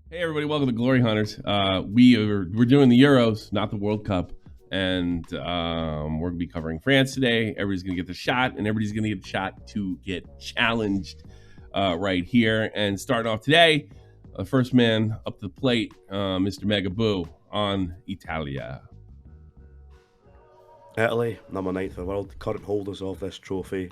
Hey everybody, welcome to Glory Hunters. We're doing the Euros, not the World Cup, and we're gonna be covering France today. Everybody's gonna get the shot, and everybody's gonna get the shot to get challenged right here. And starting off today, the first man up to the plate, Mr. Megaboo on Italia. Italy, number 9th in the world, current holders of this trophy,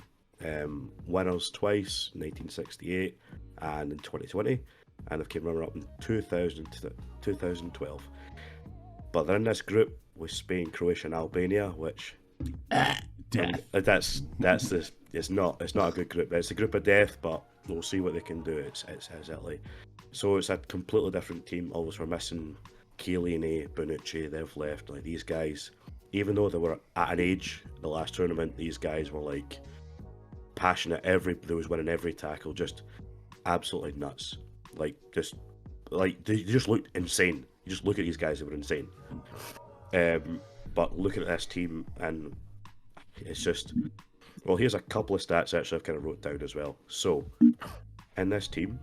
winners twice, 1968 and in 2020, and they've came runner-up in 2012. But they're in this group with Spain, Croatia, and Albania, which Death. that's this. It's not a good group. It's a group of death, but we'll see what they can do. It's Italy, so it's a completely different team. Always we're missing Chiellini, Bonucci. They've left. Like these guys, even though they were at an age the last tournament, these guys were like passionate. They was winning every tackle, just absolutely nuts. Like they just looked insane. You just look at these guys; they were insane. But looking at this team, and it's just well. Here's a couple of stats actually I've kind of wrote down as well. So in this team,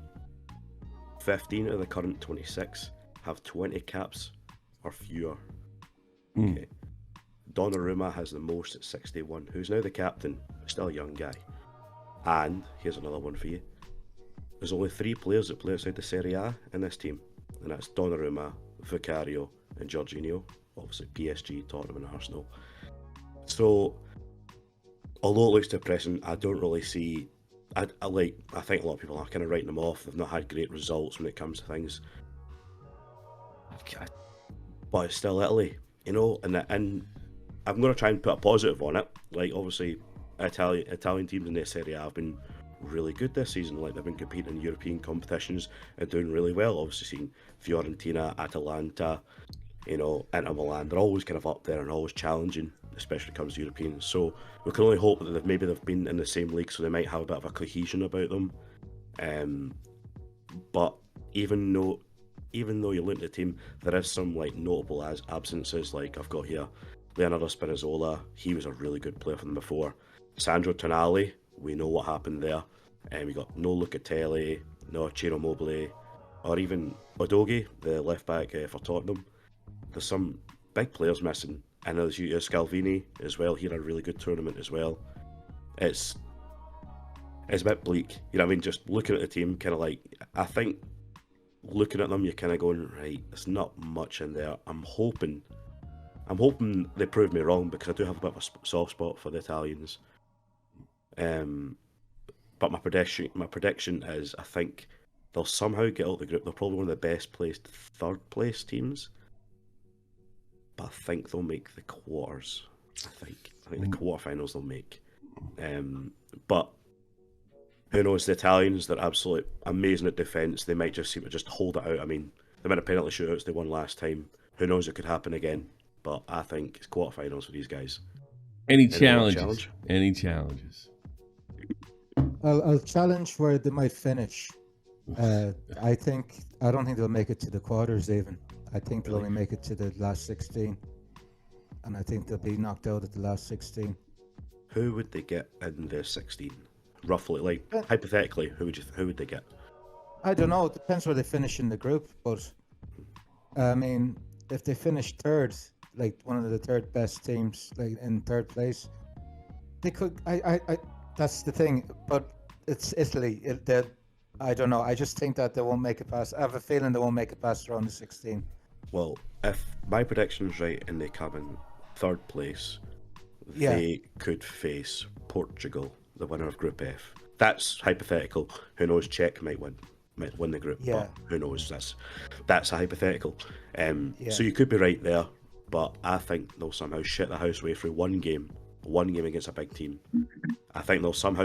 15 of the current 26 have 20 caps or fewer. Okay. Donnarumma has the most at 61, who's now the captain, but still a young guy. And here's another one for you. There's only 3 players that play outside the Serie A in this team, and that's Donnarumma, Vicario, and Jorginho. Obviously PSG, Tottenham, and Arsenal. So, although it looks depressing, I don't really see. I think a lot of people are kind of writing them off. They've not had great results when it comes to things. But it's still Italy, and I'm going to try and put a positive on it. Like, obviously, Italian teams in the Serie A have been really good this season. Like, they've been competing in European competitions and doing really well. Obviously, seeing Fiorentina, Atalanta, Inter Milan, they're always kind of up there and always challenging, especially when it comes to Europeans. So we can only hope that they've been in the same league, so they might have a bit of a cohesion about them. But even though you look at the team, there is some like notable absences. Like I've got here, Leonardo Spinazzola. He was a really good player for them before. Sandro Tonali, we know what happened there. And we got no Locatelli, no Ciro Immobile, or even Udogie, the left back for Tottenham. There's some big players missing, and there's Scalvini as well. He had a really good tournament as well. It's a bit bleak, you know what I mean? Just looking at the team, kind of like I think looking at them, you're kind of going right. There's not much in there. I'm hoping they prove me wrong because I do have a bit of a soft spot for the Italians. But my prediction is I think they'll somehow get out of the group. They're probably one of the best placed third place teams. But I think they'll make the quarters. I think the quarterfinals they'll make. But who knows? The Italians, they're absolutely amazing at defence. They might just seem to just hold it out. I mean, they made a penalty shootouts they won last time. Who knows? It could happen again. But I think it's quarterfinals for these guys. Any challenges? Any challenges? I'll challenge where they might finish. I don't think they'll make it to the quarters even. I think they'll only make it to the last 16, and I think they'll be knocked out at the last 16. Who would they get in the 16? Roughly, like hypothetically, who would they get? I don't know. It depends where they finish in the group, but I mean, if they finish third, like one of the third best teams, like in third place, they could. That's the thing, but it's Italy. I don't know. I just think that they won't make it past. I have a feeling they won't make it past round of 16. Well, if my prediction's right and they come in third place, they could face Portugal, the winner of Group F. That's hypothetical. Who knows? Czech might win the group. Yeah. But who knows? That's a hypothetical. So you could be right there, but I think they'll somehow shit the house away through one game against a big team. I think they'll somehow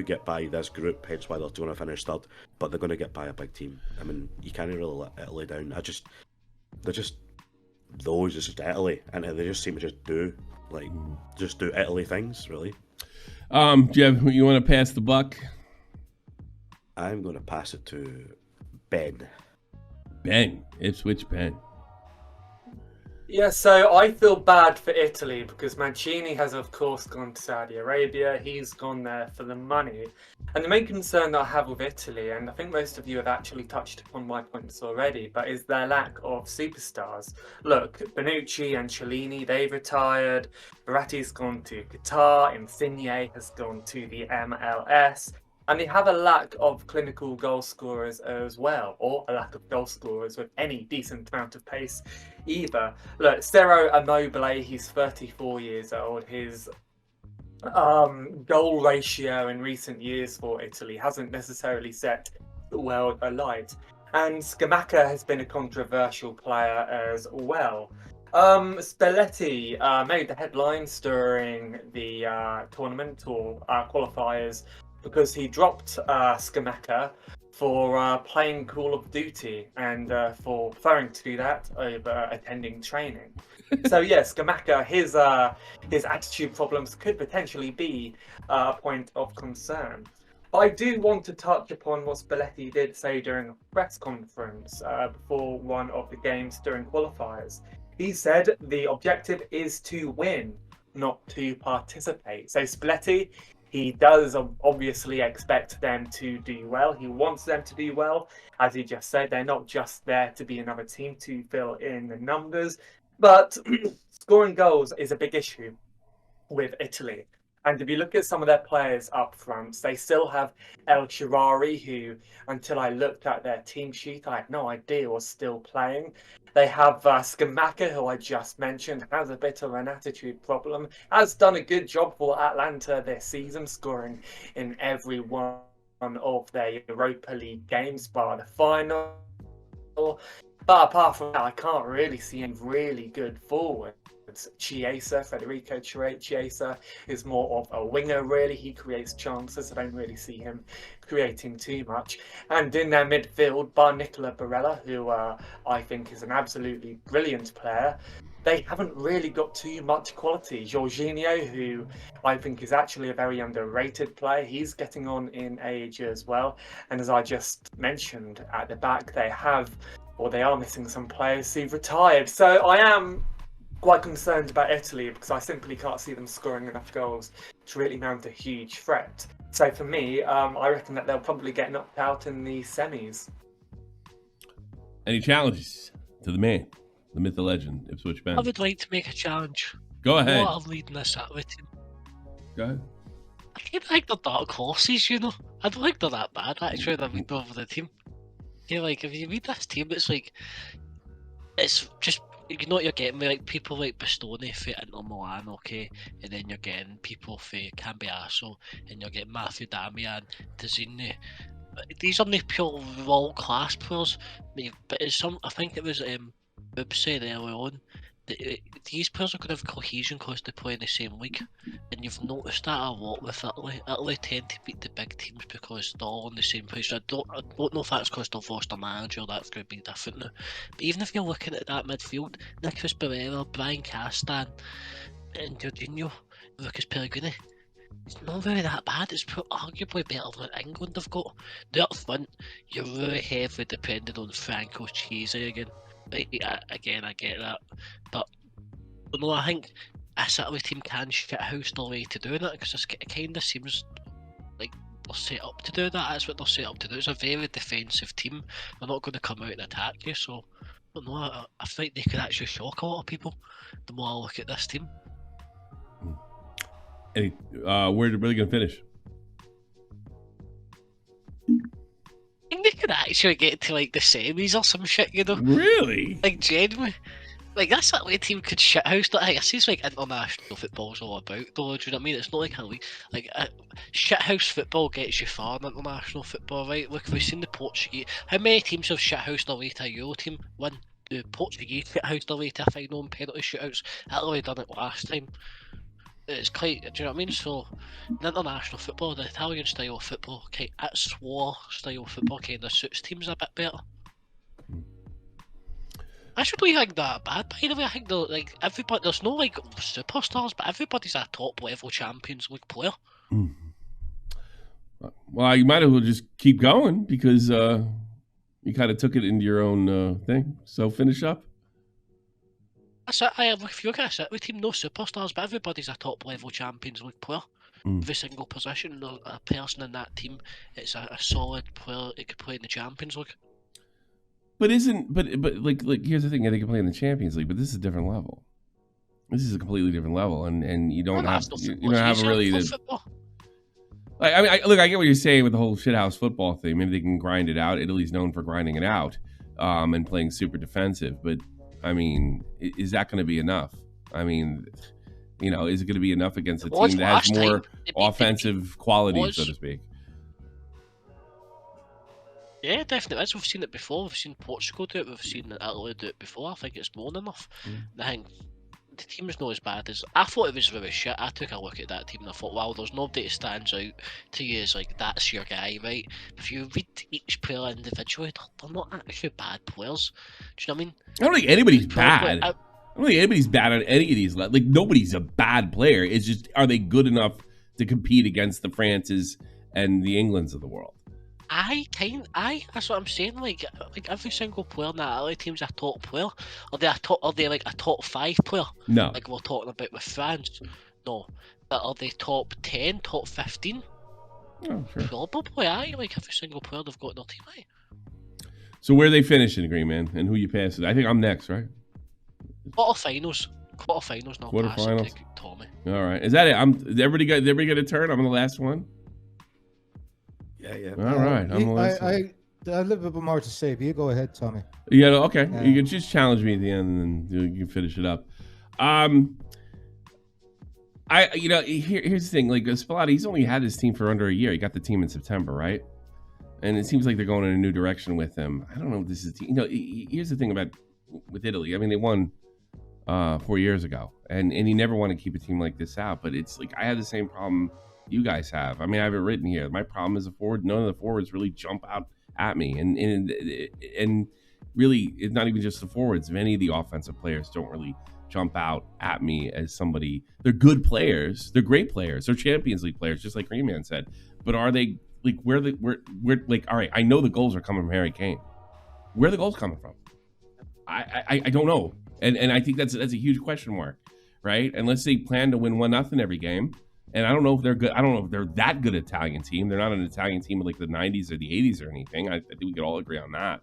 get by this group, hence why they're going to finish third. But they're going to get by a big team. I mean, you can't really let Italy down. They're just Italy, and they just seem to do Italy things, really. Jeff, you want to pass the buck? I'm going to pass it to Ben. Ben, Ipswich Ben. Yeah, so I feel bad for Italy because Mancini has, of course, gone to Saudi Arabia. He's gone there for the money. And the main concern that I have with Italy, and I think most of you have actually touched upon my points already, but is their lack of superstars. Look, Bonucci and Cellini, they've retired. Verratti's gone to Qatar. Insigne has gone to the MLS. And they have a lack of clinical goal scorers as well, or a lack of goal scorers with any decent amount of pace either. Look, Ciro Immobile, he's 34 years old. His goal ratio in recent years for Italy hasn't necessarily set the world alight. And Scamacca has been a controversial player as well. Spalletti made the headlines during the tournament or qualifiers because he dropped Scamacca for playing Call of Duty and for preferring to do that over attending training. So yes, Scamacca, his attitude problems could potentially be a point of concern. But I do want to touch upon what Spalletti did say during a press conference before one of the games during qualifiers. He said the objective is to win, not to participate. So Spalletti, he does obviously expect them to do well. He wants them to do well. As he just said, they're not just there to be another team to fill in the numbers. But scoring goals is a big issue with Italy. And if you look at some of their players up front, they still have El Shaarawy, who, until I looked at their team sheet, I had no idea was still playing. They have Scamacca, who I just mentioned, has a bit of an attitude problem, has done a good job for Atlanta this season, scoring in every one of their Europa League games, bar the final. But apart from that, I can't really see any really good forwards. Chiesa, Federico Chiesa, is more of a winger, really. He creates chances. I don't really see him creating too much. And in their midfield, bar Nicola Barella, who I think is an absolutely brilliant player, they haven't really got too much quality. Jorginho, who I think is actually a very underrated player, he's getting on in age as well. And as I just mentioned, at the back, they are missing some players who've retired. So I am quite concerned about Italy because I simply can't see them scoring enough goals to really mount a huge threat. So for me, I reckon that they'll probably get knocked out in the semis. Any challenges to the man, the myth, the legend, Ipswich Ben? I would like to make a challenge. Go ahead. What I'm leading this Italy team. Go ahead. I kind of like the dark horses, you know. I don't think they're that bad, actually, when I read over the team. You know, like, if you read this team, it's like, it's just, you know what you're getting with, like, people like Bastoni for Inter Milan, okay, and then you're getting people for Cambiasso, and you're getting Matthew Damian, Tazzini. These are not pure world-class players, but it's I think it was Bob said earlier on, that these players are going to have cohesion because they play in the same league, and you've noticed that a lot with Italy. Italy tend to beat the big teams because they're all in the same place. I don't know if that's because they've lost their manager, that's going to be different now. But even if you're looking at that midfield, Nicolas Barella, Brian Castan, and Jorginho, Lucas Pellegrini, it's not really that bad. It's arguably better than England have got. The up front, you're really heavily dependent on Franco Chiesa again. Again, I get that, but no, I think this Italy team can shithouse their way to doing it because it kind of seems like they're set up to do that. That's what they're set up to do. It's a very defensive team. They're not going to come out and attack you. So, but no, I think they could actually shock a lot of people. The more I look at this team. Where are they going to finish? I think they could actually get to like the semis or some shit, you know? Really? Like genuinely, like that's that way team could shithouse. Like I see, it's like international football's all about, though. Do you know what I mean? It's not like a league. Like shithouse football gets you far in international football, right? Look, we've seen the Portuguese. How many teams have shithoused their way to a Euro team? One. The Portuguese shithoused their way to a final in penalty shootouts. Italy done it last time. It's quite, do you know what I mean? So, in international football, the Italian style of football, that SWAR style of football kind of suits teams a bit better. I should really think that bad, by the way. I think like everybody, there's no like superstars, but everybody's a top level Champions League player. Mm. Well, you might as well just keep going because you kind of took it into your own thing. So finish up. That's it. I have with you guys. With team, no superstars, but everybody's a top level Champions League player. Every single position, a person in that team, it's a solid player. It could play in the Champions League. But like here's the thing: they can play in the Champions League, but this is a different level. This is a completely different level, and you don't have you don't have really the. Like, I mean, look, I get what you're saying with the whole shithouse football thing. Maybe they can grind it out. Italy's known for grinding it out, and playing super defensive. But I mean, is that going to be enough? I mean, you know, is it going to be enough against a team that has more offensive qualities, so to speak? Yeah, definitely. As we've seen it before, we've seen Portugal do it, we've seen Italy do it before. I think it's more than enough. I think the team is not as bad as I thought it was. Very shit. I took a look at that team and I thought, wow, there's nobody that stands out to you as like that's your guy, right? If you read each player individually, they're not actually bad players. Do you know what I mean? I don't think anybody's bad. I don't think anybody's bad on any of these. Like nobody's a bad player. It's just, are they good enough to compete against the Frances and the Englands of the world? That's what I'm saying. Like every single player in that Italy team's a top player. Are they like a top 5 player? No. Like we're talking about with France. No. But are they top 10, top 15? Oh, sure. Probably, aye. Like every single player they've got in their team, aye. So where are they finishing, Green Man? And who you passing? I think I'm next, right? Quarterfinals, not Quarterfinals. passing to Tommy. All right. Is that it? Did everybody get a turn? I'm the last one. Yeah. All right. I'm the last one. I have a little bit more to say, but you go ahead, Tommy. Yeah. Okay. You can just challenge me at the end, and then you can finish it up. Here's the thing. Like Spalletti, he's only had his team for under a year. He got the team in September, right? And it seems like they're going in a new direction with him. I don't know if this is, here's the thing with Italy. I mean, they won 4 years ago, and he never wanted to keep a team like this out. But it's like I have the same problem you guys have. I mean, I have it written here. My problem is none of the forwards really jump out at me, and really, it's not even just the forwards. Many of the offensive players don't really jump out at me as somebody. They're good players. They're great players. They're Champions League players, just like Green Man said. But are they like where like? All right, I know the goals are coming from Harry Kane. Where are the goals coming from? I don't know, and I think that's a huge question mark, right? Unless they plan to win 1-0 every game. And I don't know if they're good. I don't know if they're that good Italian team. They're not an Italian team of like the 90s or the 80s or anything. I think we could all agree on that.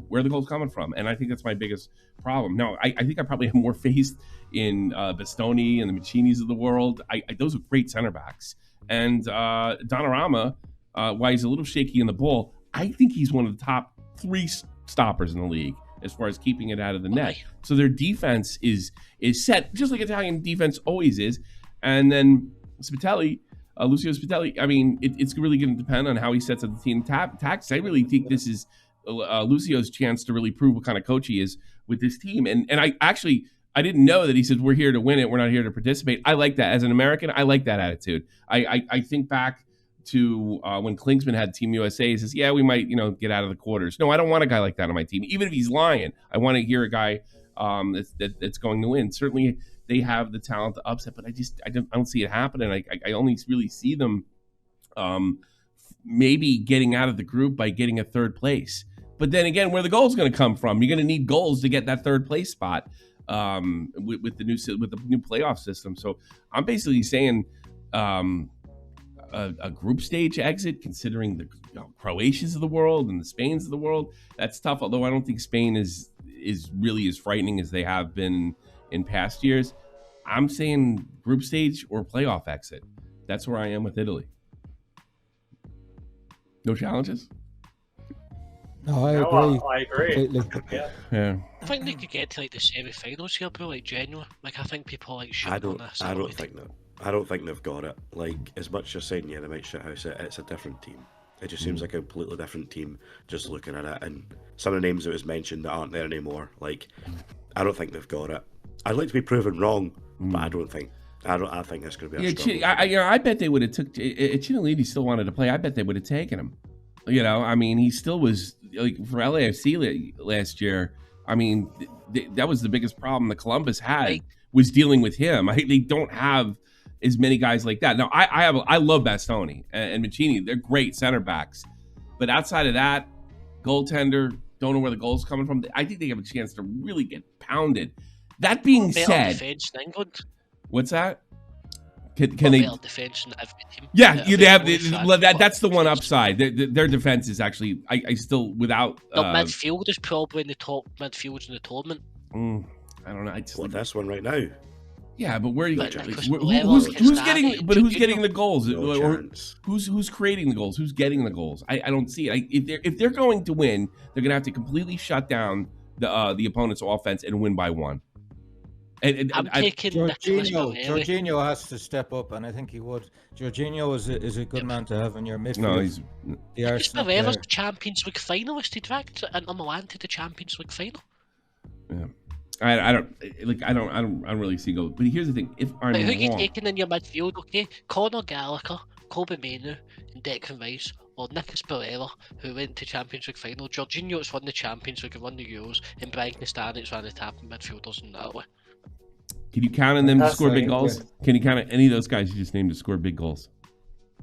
Where are the goals coming from? And I think that's my biggest problem. Now, I think I probably have more faith in Bastoni and the Mancinis of the world. Those are great center backs. And Donnarumma, while he's a little shaky in the ball, I think he's one of the top 3 stoppers in the league as far as keeping it out of the net. So their defense is set, just like Italian defense always is. And then Spalletti, Lucio Spalletti, I mean, it's really going to depend on how he sets up the team tactics. I really think this is Lucio's chance to really prove what kind of coach he is with this team. And I didn't know that he said, we're here to win it. We're not here to participate. I like that. As an American, I like that attitude. I think back to when Klinsmann had Team USA. He says, yeah, we might, get out of the quarters. No, I don't want a guy like that on my team. Even if he's lying, I want to hear a guy that's going to win. Certainly, they have the talent to upset, but I don't see it happening. I only really see them maybe getting out of the group by getting a 3rd place. But then again, where the goal's going to come from? You're going to need goals to get that 3rd place spot with the new playoff system. So I'm basically saying a group stage exit, considering the Croatians of the world and the Spains of the world. That's tough. Although I don't think Spain is really as frightening as they have been in past years. I'm saying group stage or playoff exit. That's where I am with Italy. No challenges? No, I agree. Completely. Yeah. I think they could get to like the semi-finals here, bro. Like genuine. Like I think people like should. I don't think that. I don't think they've got it. Like as much as saying they might shit house it, it's a different team. It just seems like a completely different team just looking at it. And some of the names that was mentioned that aren't there anymore. Like I don't think they've got it. I'd like to be proven wrong, but I don't think. I think that's going to be a struggle. I bet they would have took. Cianelli still wanted to play. I bet they would have taken him. I mean, he still was like for LAFC last year. I mean, that was the biggest problem that Columbus had was dealing with him. They don't have as many guys like that. Now, I love Bastoni and Mancini. They're great center backs, but outside of that, goaltender, don't know where the goal's coming from. I think they have a chance to really get pounded. That being Better said, defense in England. what's that? Can Got they? better defense than every team. Yeah, Every they have. Polish fan That's the got one defense. upside. Their defense is actually. I still without. The midfield is probably in the top midfields in the tournament. I don't know. I just Well, this one right now, yeah, but where are you? But Like, Nicholas Who's Morelos, getting? Kastani, But who's Jorginho. getting the goals? no Or chance. who's creating the goals? Who's getting the goals? I don't see it. If they're going to win, they're going to have to completely shut down the opponent's offense and win by one. And I'm taking Nicholas Morelos. Jorginho has to step up, and I think he would. Jorginho is a good man to have in your midfield. no, he's the Nicholas Arsenal Morelos, player. the Champions League finalist. He dragged Inter Milan to the Champions League final. yeah. I don't really see goals. But here's the thing: if I'm But who are you wrong, taking in your midfield? Okay, Conor Gallagher, Kobe Mainoo, and Declan Rice, or Nicholas Pereira, who went to Champions League final. Jorginho has won the Champions League and won the Euros, and Brian Kastanic ran the tap midfielders in that way. can you count on them to That's score big right, goals? yeah. Can you count on any of those guys you just named to score big goals?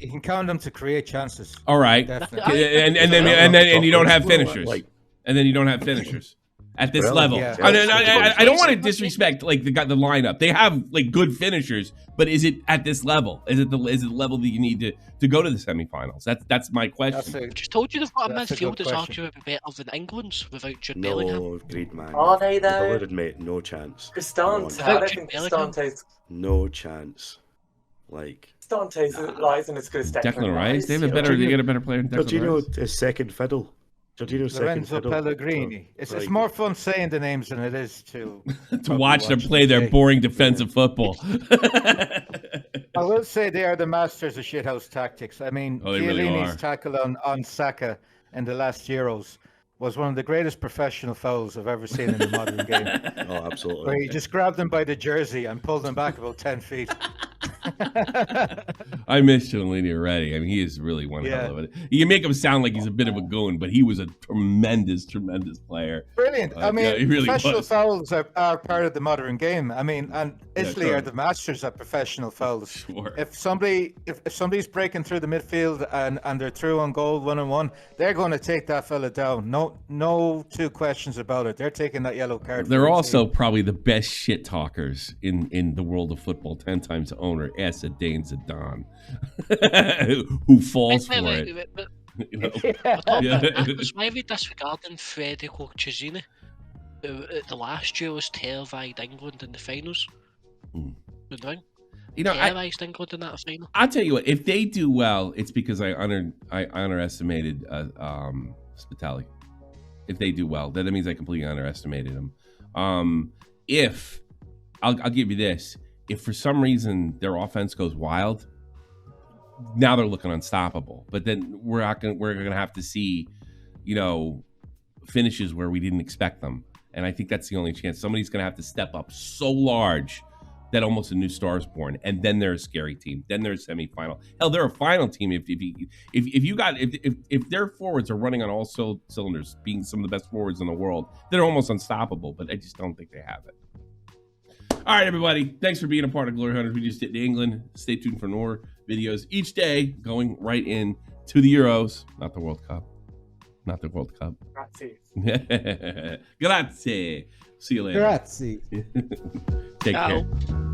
You can count them to create chances. All right, Definitely. and then you don't have finishers, Like, and then you don't have finishers at this Well, level. yeah. I don't want to disrespect like the lineup. They have like good finishers, but is it at this level? Is it the level that you need to go to the semifinals? That's my question. That's I just told you they've got a That's a midfield good that's question. arguably better than England's without Jude Bellingham. no, agreed, man. Are they though? Deluded, mate. No chance. Cristante, No I don't Jude think Bellingham. No chance. Like, Cristante's isn't as good as Declan Rice, they have a yeah. better. They get a better player than Declan Rice. Jorginho is second fiddle. Jorginho's second Lorenzo fiddle. Pellegrini. It's Like, more fun saying the names than it is to To watch them play their boring defensive football. I will say they are the masters of shithouse tactics. I mean, Oh, they really Chiellini's are. tackle on Saka in the last Euros was one of the greatest professional fouls I've ever seen in the modern game. Oh, absolutely. Where he just grabbed him by the jersey and pulled him back about 10 feet. I miss Chiellini already. I mean, he is really one Yeah. hell of it. You can make him sound like he's a bit of a goon, but he was a tremendous player. Brilliant. I mean, yeah, he really professional was. fouls are part of the modern game. I mean, and Italy are correct. the masters at professional fouls. Sure. If somebody's breaking through the midfield and they're through on goal 1-on-1, they're going to take that fella down. No two questions about it. They're taking that yellow card. They're for the also team. probably the best shit talkers in the world of football. 10 times owner Dane Zidane, who falls for it. You know? That's why we disregarding Federico Chiellini, who at the last year was terrified England in the finals. Mm. The ring. You know, Terrorised England in that final. I'll tell you what. If they do well, it's because I underestimated Spitali. If they do well, that means I completely underestimated him. If I'll give you this, if for some reason their offense goes wild, now they're looking unstoppable. But then we're gonna have to see, finishes where we didn't expect them. And I think that's the only chance. Somebody's gonna have to step up so large that almost a new star is born, and then they're a scary team. Then they're a semifinal. Hell, they're a final team. If their forwards are running on all cylinders, being some of the best forwards in the world, they're almost unstoppable. But I just don't think they have it. All right, everybody. Thanks for being a part of Glory Hunters. We just hit England. Stay tuned for more videos each day, going right in to the Euros, not the World Cup. Not the World Cup. Grazie. Grazie. See you later. Grazie. Take care. Ciao.